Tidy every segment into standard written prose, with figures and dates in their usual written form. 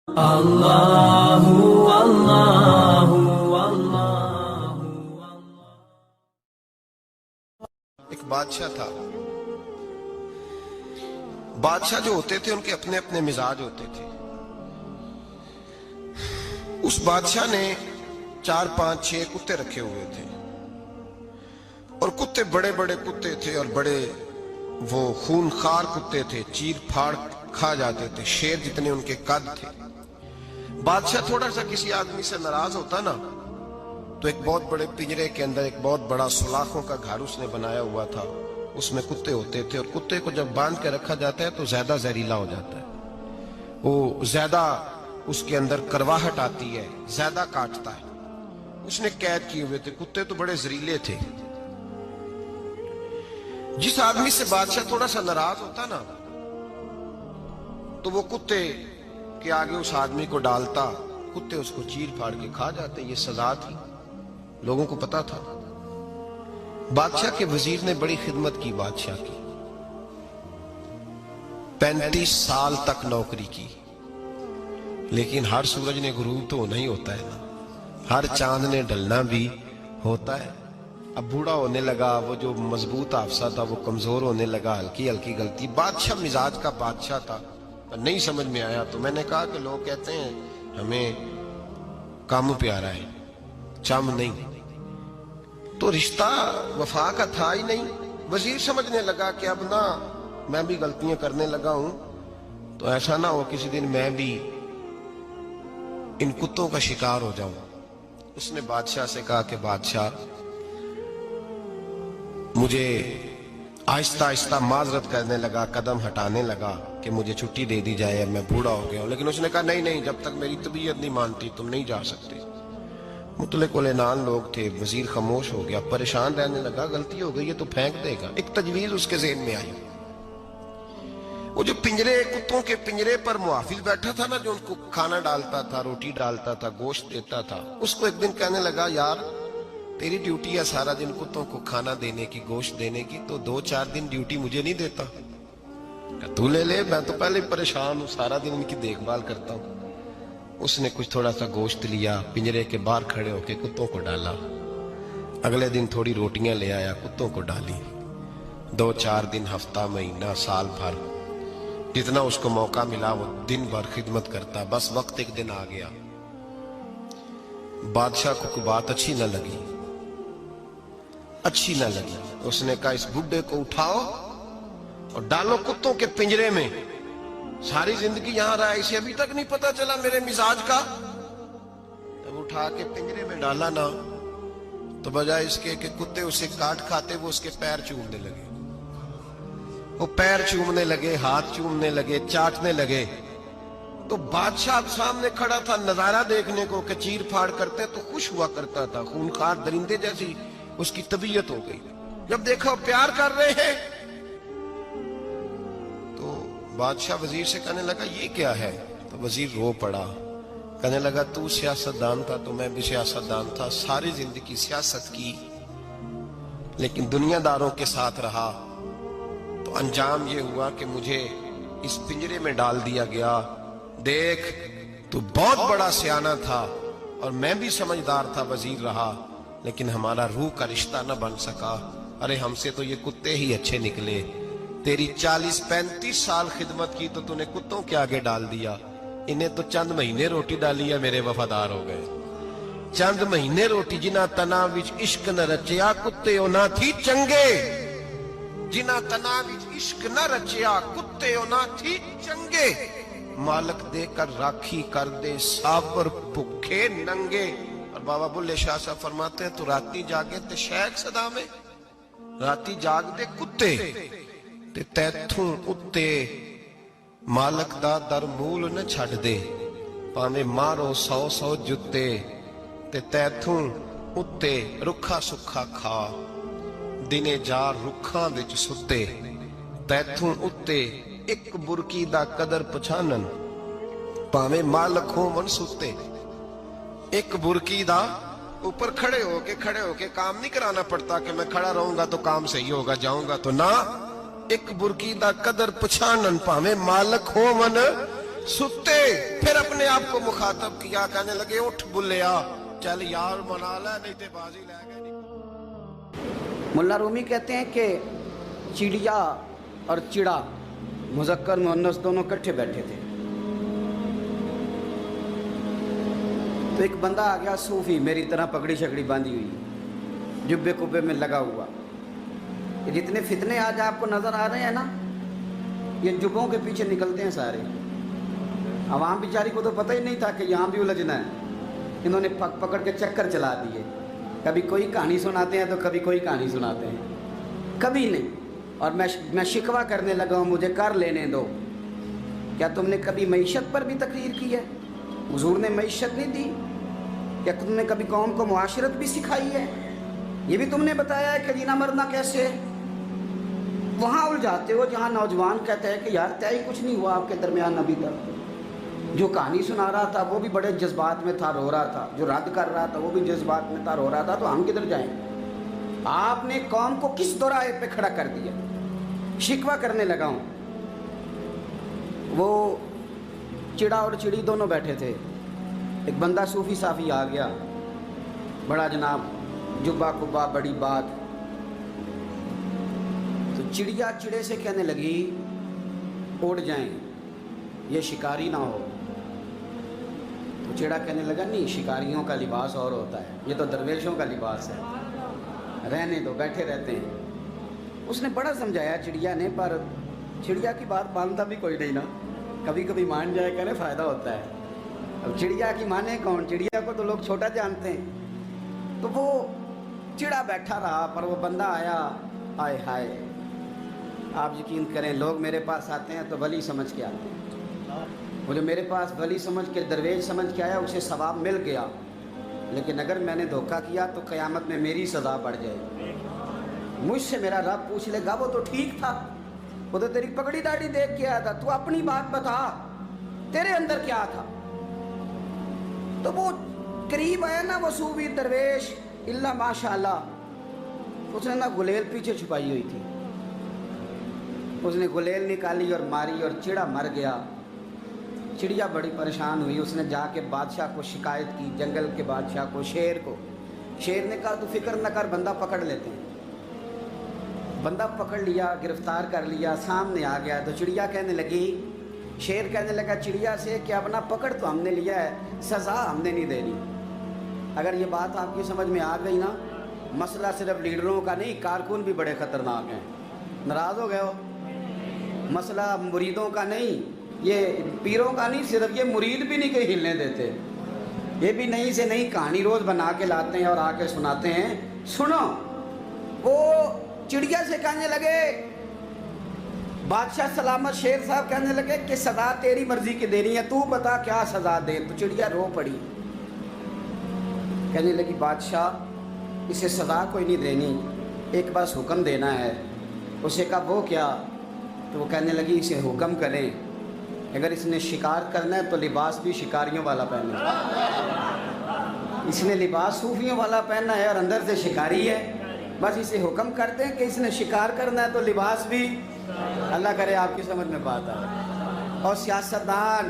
اللہ اللہ اللہ۔ ایک بادشاہ تھا۔ بادشاہ جو ہوتے تھے ان کے اپنے اپنے مزاج ہوتے تھے۔ اس بادشاہ نے 4 5 6 کتے رکھے ہوئے تھے، اور کتے بڑے بڑے کتے تھے، اور بڑے وہ خونخوار کتے تھے، چیر پھاڑ کھا جاتے تھے، شیر جتنے ان کے قد تھے۔ بادشاہ تھوڑا سا کسی آدمی سے ناراض ہوتا نا، تو ایک بہت بڑے پنجرے کے اندر ایک بہت بڑا سلاخوں کا گھر اس نے بنایا ہوا تھا، اس میں کتے ہوتے تھے، اور کتے کو جب باندھ کے رکھا جاتا ہے تو زیادہ زہریلا ہو جاتا ہے، وہ زیادہ اس کے اندر کرواہٹ آتی ہے، زیادہ کاٹتا ہے۔ اس نے قید کیے ہوئے تھے، کتے تو بڑے زہریلے تھے۔ جس آدمی سے بادشاہ تھوڑا سا ناراض ہوتا نا، تو وہ کتے کے آگے اس آدمی کو ڈالتا، کتے اس کو چیر پھاڑ کے کھا جاتے۔ یہ سزا تھی، لوگوں کو پتا تھا۔ بادشاہ کے وزیر نے بڑی خدمت کی بادشاہ کی، 35 سال تک نوکری کی، لیکن ہر سورج نے غروب تو ہونا ہی ہوتا ہے نا، ہر چاند نے ڈلنا بھی ہوتا ہے۔ اب بوڑھا ہونے لگا، وہ جو مضبوط حافظہ تھا وہ کمزور ہونے لگا، ہلکی ہلکی غلطی۔ بادشاہ مزاج کا بادشاہ تھا، نہیں سمجھ میں آیا تو میں نے کہا کہ لوگ کہتے ہیں ہمیں کام پیارا ہے، چم نہیں، تو رشتہ وفا کا تھا ہی نہیں۔ وزیر سمجھنے لگا کہ اب نہ میں بھی غلطیاں کرنے لگا ہوں، تو ایسا نہ ہو کسی دن میں بھی ان کتوں کا شکار ہو جاؤں۔ اس نے بادشاہ سے کہا کہ بادشاہ، مجھے آہستہ آہستہ معذرت کرنے لگا، قدم ہٹانے لگا کہ مجھے چھٹی دے دی جائے، اب میں بوڑھا ہو گیا ہوں۔ لیکن اس نے کہا نہیں نہیں، جب تک میری طبیعت نہیں مانتی تم نہیں جا سکتے۔ مطلق العنان لوگ تھے، وزیر خاموش ہو گیا، پریشان رہنے لگا، غلطی ہو گئی ہے تو پھینک دے گا۔ ایک تجویز اس کے ذہن میں آئی، وہ جو پنجرے، کتوں کے پنجرے پر محافظ بیٹھا تھا نا، جو ان کو کھانا ڈالتا تھا، روٹی ڈالتا تھا، گوشت دیتا تھا، اس کو ایک دن کہنے لگا یار تیری ڈیوٹی ہے سارا دن کتوں کو کھانا دینے کی، گوشت دینے کی، تو 2 4 دن ڈیوٹی مجھے نہیں دیتا؟ تو لے لے، میں تو پہلے پریشان ہوں، سارا دن ان کی دیکھ بھال کرتا ہوں۔ اس نے کچھ تھوڑا سا گوشت لیا، پنجرے کے باہر کھڑے ہو کے کتوں کو ڈالا۔ اگلے دن تھوڑی روٹیاں لے آیا، کتوں کو ڈالی۔ 2 4 دن، ہفتہ، مہینہ، سال بھر، جتنا اس کو موقع ملا وہ دن بھر خدمت کرتا۔ بس وقت ایک دن آ گیا، بادشاہ کو کوئی بات اچھی نہ لگی، اس نے کہا اس بڈھے کو اٹھاؤ اور ڈالو کتوں کے پنجرے میں، ساری زندگی یہاں رہا، اسے ابھی تک نہیں پتا چلا میرے مزاج کا۔ جب اٹھا کے پنجرے میں ڈالا نا، تو بجائے اس کے کہ کتے اسے کاٹ کھاتے، وہ اس کے پیر چومنے لگے، وہ پیر چومنے لگے، ہاتھ چومنے لگے، چاٹنے لگے۔ تو بادشاہ سامنے کھڑا تھا نظارہ دیکھنے کو کہ چیر پھاڑ کرتے تو خوش ہوا کرتا تھا، خونخوار درندے جیسی اس کی طبیعت ہو گئی۔ جب دیکھا پیار کر رہے ہیں تو بادشاہ وزیر سے کہنے لگا یہ کیا ہے؟ تو وزیر رو پڑا، کہنے لگا تو سیاستدان تھا تو میں بھی سیاستدان تھا، ساری زندگی سیاست کی، لیکن دنیا داروں کے ساتھ رہا، تو انجام یہ ہوا کہ مجھے اس پنجرے میں ڈال دیا گیا۔ دیکھ تو بہت بڑا سیانہ تھا اور میں بھی سمجھدار تھا، وزیر رہا، لیکن ہمارا روح کا رشتہ نہ بن سکا۔ ارے ہم سے تو یہ کتے ہی اچھے نکلے، تیری 40 35 سال خدمت کی تو نے کتوں کے آگے ڈال دیا، انہیں تو چند مہینے روٹی ڈالی ہے، میرے وفادار ہو گئے۔ چند مہینے روٹی، جنہ تنا وچ عشق نہ رچیا، کتے او نہ تھی چنگے، جنہ تنا وچ عشق نہ رچیا، کتے او نہ تھی چنگے، مالک دے کر راکھی کر دے، سابر بھکھے ننگے۔ اور بابا بلے شاہ صاحب فرماتے ہیں تو راتی جاگے تے شیخ صدا میں، راتی جاگ دے کتے تے تیتھوں اتے، مالک دا در مول نہ چھڑ دے، پاویں مارو 100 100 جتے، تے تیتھوں اتے رکھا سکھا کھا، دنے جار رکھاں وچ ستے، تیتھوں اتے ایک برکی دا قدر پچھانن، پاویں مالک ہو من ستے۔ ایک برکی دا اوپر کھڑے ہو کے کام نہیں کرانا پڑتا کہ میں کھڑا رہوں گا تو کام صحیح ہوگا، جاؤں گا تو نہ، ایک برکی دا قدر پچھانن، پاویں مالک ہو من सुते फिर अपने आप को मुखातब किया, कहने लगे उठ बुल्लिया, चल यार मना ले, नहीं ते बाजी ले गए। मुल्ला रूमी कहते हैं कि चिड़िया और चिड़ा मुज़क्कर मुअन्नस दोनों इकट्ठे बैठे थे। तो एक बंदा आ गया सूफी, मेरी तरह पगड़ी शकड़ी बांधी हुई, जुब्बे कुब्बे में लगा हुआ। ये जितने फितने आज आपको नज़र आ रहे हैं ना, ये जुब्बों के पीछे निकलते हैं सारे। आवाम बेचारी को तो पता ही नहीं था कि यहाँ भी उलझना है। इन्होंने पकड़ के चक्कर चला दिए, कभी कोई कहानी सुनाते हैं तो कभी कोई कहानी सुनाते हैं, कभी नहीं। और मैं शिकवा करने लगा हूँ, मुझे कर लेने दो। क्या तुमने कभी मईशत पर भी तकरीर की है? हुजूर ने मईशत नहीं दी? क्या तुमने कभी कौम को मुआशरत भी सिखाई है? ये भी तुमने बताया है कि जीना मरना कैसे है? वहाँ उलझाते हो जहाँ नौजवान कहते हैं कि यार तय कुछ नहीं हुआ आपके दरमियान अभी तक। जो कहानी सुना रहा था वो भी बड़े जज्बात में था, रो रहा था। जो रद्द कर रहा था वो भी जज्बात में था, रो रहा था। तो हम किधर जाएं? आपने कौम को किस दोराहे पे खड़ा कर दिया? शिकवा करने लगा हूँ। वो चिड़ा और चिड़ी दोनों बैठे थे। एक बंदा सूफी साफी आ गया, बड़ा जनाब, जुब्बा कुब्बा, बड़ी बात। तो चिड़िया चिड़े से कहने लगी उड़ जाएं, ये शिकारी ना हो। तो चिड़ा कहने लगा नहीं, शिकारियों का लिबास और होता है, ये तो दरवेशों का लिबास है, रहने दो, बैठे रहते हैं। उसने बड़ा समझाया चिड़िया ने, पर चिड़िया की बात मानता भी कोई नहीं ना। कभी कभी मान जाए करे फ़ायदा होता है। अब चिड़िया की माने कौन? चिड़िया को तो लोग छोटा जानते हैं। तो वो चिड़ा बैठा रहा, पर वो बंदा आया। आए हाय, आप यकीन करें, लोग मेरे पास आते हैं तो वली समझ के आते हैं। वो जो मेरे पास वली समझ के, दरवेश समझ के आया, उसे सवाब मिल गया। लेकिन अगर मैंने धोखा किया तो क़यामत में मेरी सज़ा बढ़ जाएगी। मुझसे मेरा रब पूछ लेगा वो तो ठीक था, वो तो तेरी पगड़ी दाढ़ी देख के आया था, तू अपनी बात बता, तेरे अंदर क्या था? तो वो करीब आया ना वो सूफी दरवेश, इल्ला माशाअल्लाह, उसने ना गुलेल पीछे छुपाई हुई थी। उसने गुलेल निकाली और मारी और चिड़ा मर गया। चिड़िया बड़ी परेशान हुई, उसने जाके बादशाह को शिकायत की, जंगल के बादशाह को, शेर को। शेर ने कहा तू फिक्र न कर, बंदा पकड़ लेते हैं। बंदा पकड़ लिया, गिरफ्तार कर लिया, सामने आ गया। तो चिड़िया कहने लगी, शेर कहने लगा चिड़िया से कि अब ना पकड़ तो हमने लिया है, सज़ा हमने नहीं देनी। अगर ये बात आपकी समझ में आ गई ना, मसला सिर्फ लीडरों का नहीं, कारकुन भी बड़े ख़तरनाक हैं। नाराज़ हो गए हो? मसला मुरीदों का नहीं, ये पीरों का नहीं, सिर्फ ये मुरीद भी नहीं कहीं हिलने देते। ये भी नई से नई कहानी रोज़ बना के लाते हैं और आके सुनाते हैं। सुनो, वो चिड़िया से कहने लगे, बादशाह सलामत शेर साहब कहने लगे कि सज़ा तेरी मर्जी की देनी है, तू बता क्या सज़ा दे। तो चिड़िया रो पड़ी, कहने लगी बादशाह इसे सज़ा कोई नहीं देनी, एक बस हुक्म देना है। उसे कहा वो क्या? तो वो कहने लगी इसे हुक्म करें, अगर इसने शिकार करना है तो लिबास भी शिकारियों वाला पहने। इसने लिबास सूफियों वाला पहनना है और अंदर से शिकारी है। बस इसे हुक्म करते हैं कि इसने शिकार करना है तो लिबास भी, अल्लाह करे आपकी समझ में बात आए। और सियासतदान,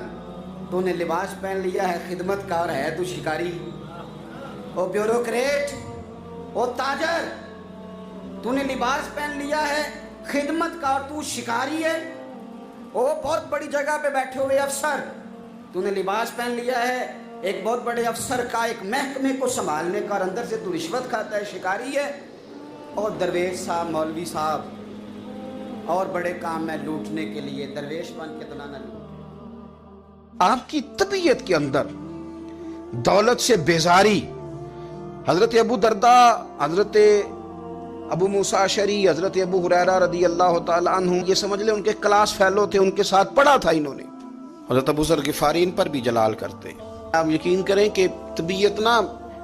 तूने लिबास पहन लिया है, खिदमतकार है तू शिकारी। और ब्यूरोक्रेट, ओ ताजर, तूने लिबास पहन लिया है, खिदमतकार, तू शिकारी है। ओ बहुत बड़ी जगह पे बैठे हुए अफसर, तूने लिबास पहन लिया है एक बहुत बड़े अफसर का, एक महकमे को संभालने का, और अंदर से तू रिश्वत खाता है, शिकारी है। और दरवेश साहब, मौलवी साहब, और बड़े काम में लूटने के लिए दरवेश बन के तो ना लूट। आपकी तबीयत के अंदर दौलत से बेजारी, हजरत अबू दरदा, हजरत अबू मूसा अशरी, हजरत अबू हुरैरा रदी अल्लाह ताला अन्हु, ये समझ ले उनके क्लास फेलो थे, उनके साथ पढ़ा था इन्होंने। हजरत अबू ज़र गिफ़ारी इन पर भी जलाल करते। आप यकीन करें कि तबीयत ना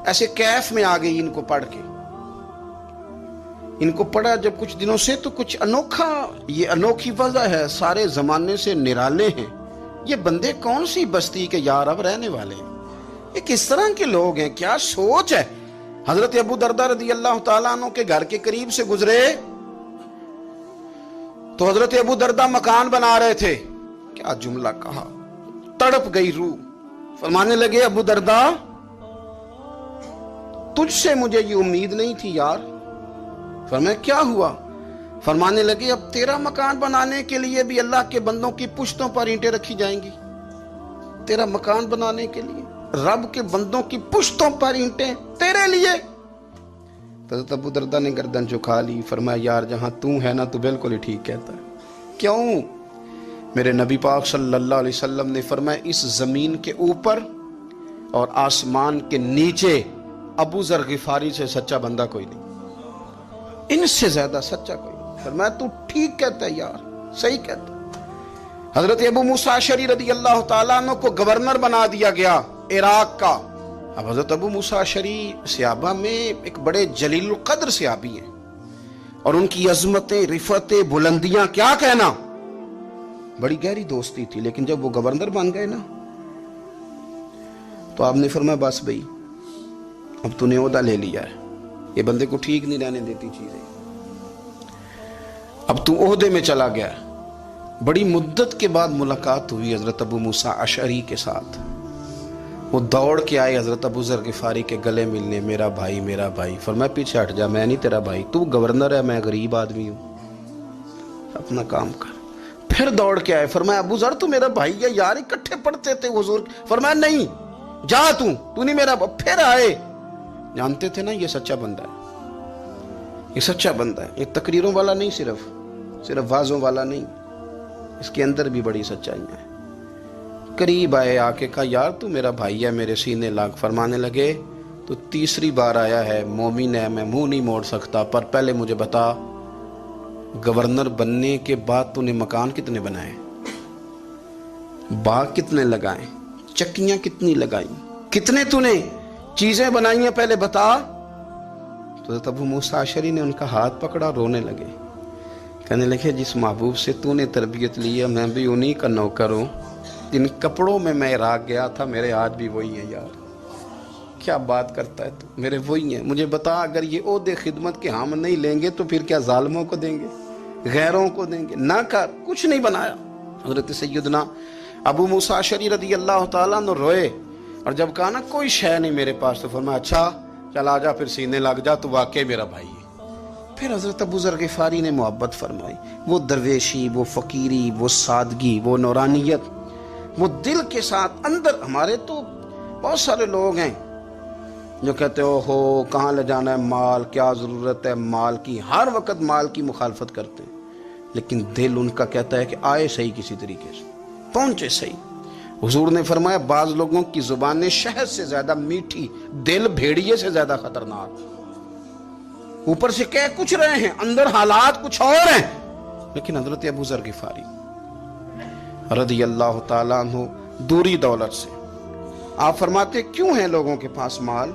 ऐसे कैफ में आ गई इनको पढ़ के। इनको पढ़ा जब कुछ दिनों से, तो कुछ अनोखा, ये अनोखी वजह है, सारे जमाने से निराले हैं ये बंदे। कौन सी बस्ती के यार अब रहने वाले हैं, ये किस तरह के लोग हैं, क्या सोच है। हजरत अबू दरदा रदी अल्लाह ताला अन्हु के घर के करीब से गुजरे तो हजरत अबू दरदा मकान बना रहे थे। क्या जुमला कहा, तड़प गई रूह। फरमाने लगे अबू दरदा, तुझसे मुझे ये उम्मीद नहीं थी यार। फरमाया क्या हुआ? फरमाने लगे अब तेरा मकान बनाने के लिए भी अल्लाह के बंदों की पुश्तों पर ईंटें रखी जाएंगी। तेरा मकान बनाने के लिए रब के बंदों की पुश्तों पर ईंटें तेरे लिए। तो अबू दरदा ने गर्दन झुका ली। फरमाया यार जहां तू है ना, तू बिल्कुल ही ठीक कहता है। क्यों? मेरे नबी पाक सल्लल्लाहु अलैहि वसल्लम ने फरमाया इस जमीन के ऊपर और आसमान के नीचे अबू जर गिफारी से सच्चा बंदा कोई नहीं, इनसे ज्यादा सच्चा कोई नहीं। फरमाया तू ठीक कहता है यार, सही कहता है। हजरत अबू मूसा अशरी रदी अल्लाह तआला अन्हु को गवर्नर बना दिया गया इराक का। अब हजरत अबू मूसा अशरी सहाबा में एक बड़े जलील कद्र सहाबी हैं और उनकी अजमतें, रिफतें, बुलंदियां क्या कहना, बड़ी गहरी दोस्ती थी। लेकिन जब वो गवर्नर बन गए ना, तो आपने फरमाया बस भाई अब तूने ओहदा ले लिया है, ये बंदे को ठीक नहीं रहने देती चीजें, अब तू ओहदे में चला गया। बड़ी मुद्दत के बाद मुलाकात हुई हजरत अबू मूसा अशरी के साथ। वो दौड़ के आए हजरत अबू जर गिफारी के गले मिलने, मेरा भाई मेरा भाई। फरमाया पीछे हट जा, मैं नहीं तेरा भाई, तू गवर्नर है, मैं गरीब आदमी हूं, अपना काम कर। फिर दौड़ के आए, फरमाया अबू जर तू मेरा भाई है यार, इकट्ठे पढ़ते थे हुजूर। फरमाया नहीं जा, तू नहीं मेरा। फिर आए, जानते थे ना ये सच्चा बंदा है, ये सच्चा बंदा है, ये तकरीरों वाला नहीं, सिर्फ वाजों वाला नहीं, इसके अंदर भी बड़ी सच्चाइयां हैं। करीब आए, आके कहा यार तू मेरा भाई है, मेरे सीने लाग। फरमाने लगे तो तीसरी बार आया है, मोमिन है, मैं मुंह नहीं मोड़ सकता, पर पहले मुझे बता गवर्नर बनने के बाद तूने मकान कितने बनाए, बाग कितने लगाए, चक्कियां कितनी लगाई, कितने तूने चीजें बनाई हैं, पहले बता। तो अबू मूसा अशरी ने उनका हाथ पकड़ा, रोने लगे, कहने लगे जिस महबूब से तूने तरबियत ली है मैं भी उन्हीं का नौकर हूं, जिन कपड़ों में मैं इराक गया था मेरे आज भी वही है यार। क्या बात करता है तू, मेरे वही है। मुझे बता अगर ये ओहदे खिदमत के हम नहीं लेंगे तो फिर क्या जालिमों को देंगे, गैरों को देंगे? ना कर, कुछ नहीं बनाया। हजरत सैयदना अबू मूसा अशरी रदी अल्लाह तआला अन्हु रोए और जब कहा ना कोई शय नहीं मेरे पास, तो फरमाया अच्छा चल आ जा, फिर सीने लग जा, तू वाकई मेरा भाई है। फिर हजरत अबू जर गिफारी ने मोहब्बत फरमाई, वो दरवेशी, वो फकीरी, वो सादगी, वो नौरानियत, वो दिल के साथ अंदर। हमारे तो बहुत सारे लोग हैं जो कहते हो कहाँ ले जाना है माल, क्या ज़रूरत है माल की, हर वक्त माल की मुखालफत करते हैं, लेकिन दिल उनका कहता है कि आए सही, किसी तरीके से पहुंचे सही। हुजूर ने फरमाया बाज लोगों की जुबानें शहद से ज्यादा मीठी, दिल भेड़िए से ज्यादा खतरनाक। ऊपर से कह कुछ रहे हैं, अंदर हालात कुछ और हैं। लेकिन हजरत अबू जर गिफारी रदी अल्लाह ताला अन्हु दूरी दौलत से, आप फरमाते क्यों है लोगों के पास माल,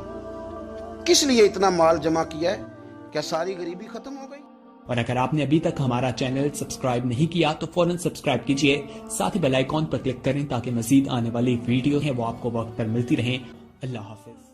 किस लिए इतना माल जमा किया है, क्या सारी गरीबी खत्म हो गई? और अगर आपने अभी तक हमारा चैनल सब्सक्राइब नहीं किया तो फौरन सब्सक्राइब कीजिए, साथ ही बेल आइकॉन पर क्लिक करें ताकि मजीद आने वाली वीडियो है वो आपको वक्त पर मिलती रहे। अल्लाह हाफिज।